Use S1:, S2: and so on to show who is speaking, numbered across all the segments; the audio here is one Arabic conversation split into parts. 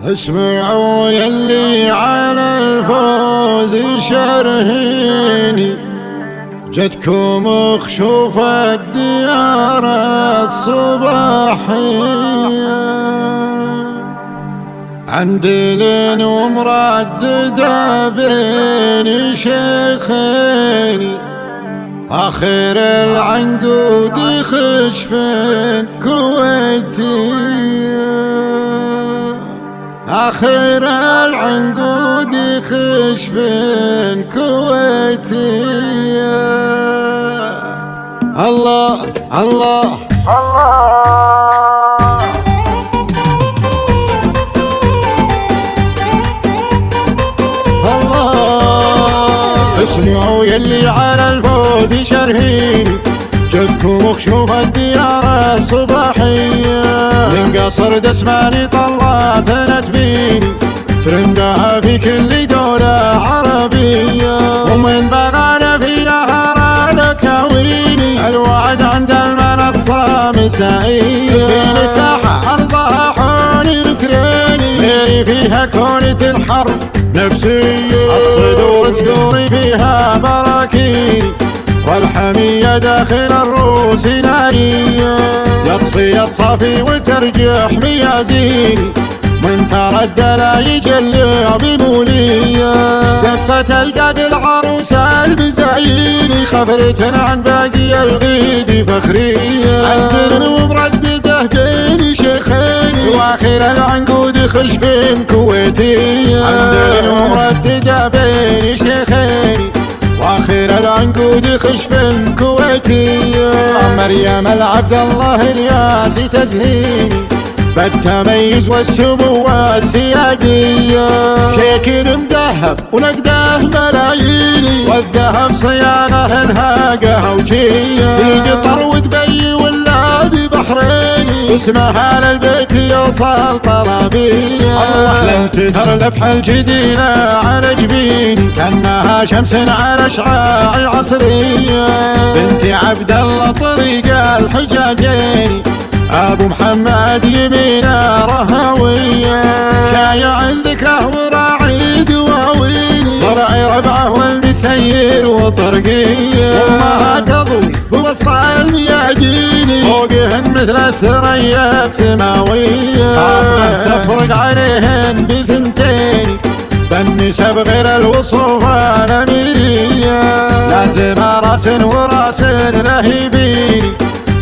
S1: اسمعوا يلي على الفوز شرهيني، جدكم خشوف الديار الصباحية، عندي لين ومرددة بين شيخيني، آخر العنقود خشفين كويتية، آخر العنقود خشفين كويتية. الله الله اسمعوا يلي على الفوز شرهيني، جدكم خشوف الديار الصباحية، من قصر دسماني طلعت تبيني، ترندها في كل دولة عربية، ومن بغانا في نهر الكويني، الوعد عند المنصة مسائية، في مساحة أرضها حولي متريني، غيري فيها كونة الحرب نفسية، الصدور تثوري فيها براكين، والحمية داخل الروس نارية، يصفي الصافي وترجح ميازيني، من ترد لا يجلى بمولية، زفت الجد العروس البزايني، خبرة عن باقي الغيد فخرية، عندن ومردده بين شيخيني، واخر العنقود خشفين كويتية، عندن ومردده بين شيخيني، واخر العنقود خشفين كويتية، مريم العبد الله الياسي تزهيني، بالتميز والسمو والسيادية، شيكل مذهب ونقده ملاييني، والذهب صياغه انهاقه وجيه، في قطر ودبي ولا ببحريني، اسمها للبيت يوصل طلبيه، الله لم تثر لفح الجديلة على جبيني، كانها شمس على شعاع عصرية، بنت عبد الله طريق الحجاجيني، ابو محمد يمينه رهويه، شايع ذكره وراعي دواويني، ضرعي ربعه والمسير وطرقيه، وامها تضوي بوسط الميادين، فوقهن مثل الثريا السماويه، خاطبه تفرق عليهن بثنتين، بالنسب غير الوصوف الاميريه، لازم راس وراس لهيبيني،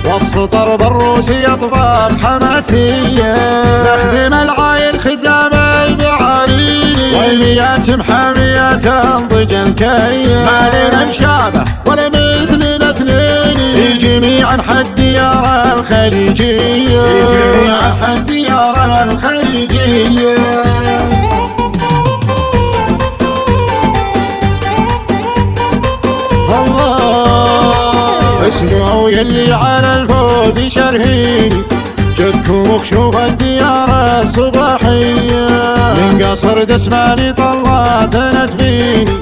S1: والسطر بالروس يطبق حماسية، نخزم العايل خزام المعاريني، والمياس محامية تنضج الكية، ما لنا مشابه ولا مثلنا اثنين، في جميع حد ديار الخليجية، في جميع حد ديار الخليجية. اسمعوا يلي على الفوز شرهيني، جدكم خشوف الديار الصباحية، من قصر دسماني طلعت تبيني،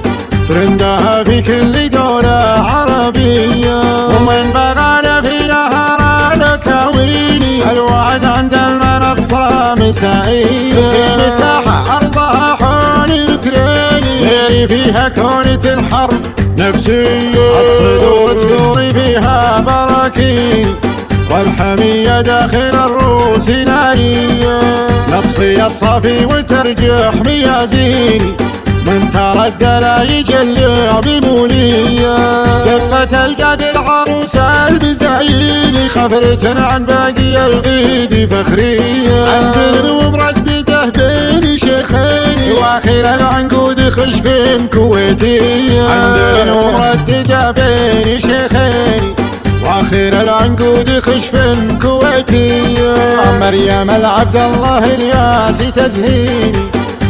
S1: ترندها في كل دولة عربية، ومن بغانا في نهر الكويني، الوعد عند المنصة مسائية، في مساحة أرضها حولي متريني، غيري فيها كونة الحرب نفسية، الصدور تثوري فيها براكين، والحمية داخل الروس نارية، نصفي الصافي وترجح ميازيني، من ترد لا يجلى بمولية، زفت الجد العروس البزايني، خبرة عن باقي الغيد فخرية، عندن ومردده بين شيخيني، واخر العنقود خشفين كويتية، عندن ومردده بين شيخيني، واخر العنقود خشفين كويتية، مريم العبد الله الياسي تزهيني،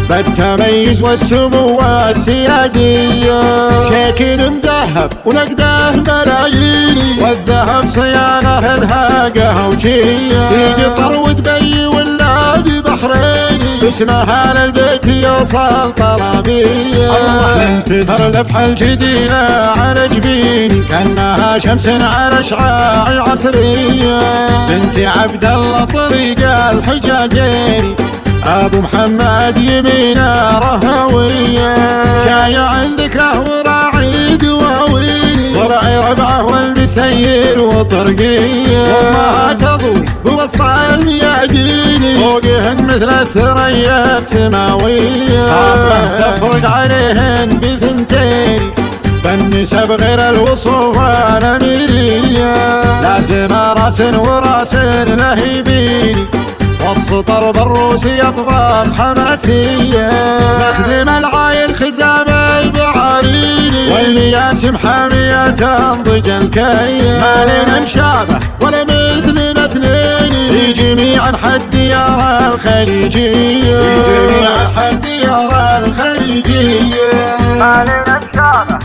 S1: بالتميز والسمو والسيادية، شيكل مذهب ونقده ملاييني، والذهب صياغه انهاقه وجيه، في قطر ودبي ولا ببحريني، اسمها للبيت يوصل طلبيه، الله لم تثر لفح الجديلة على جبيني، كانها شمس على شعاع عصرية، بنت عبد الله طريق الحجاجيني، ابو محمد يمينه رهويه، شايع ذكره وراعي دواويني، ضرعي ربعه والمسير وطرقيه، وما تضوي بوسط الميادين، فوقهن مثل الثريا السماويه، خاطبه تفرق عليهن بثنتين، بالنسب غير الوصوف الاميريه، لازم راس وراس لهيبيني، والسطر بالروسي اطباق حماسيه، مخزم العايل خزام البعاريني، والمياسم حاميه تنضج الكيه، ما لنا مشابه ولا مثلنا اثنين، في جميع انحاء الديار الخليجيه، في جميع انحاء الديار الخليجيه،
S2: ما لنا مشابه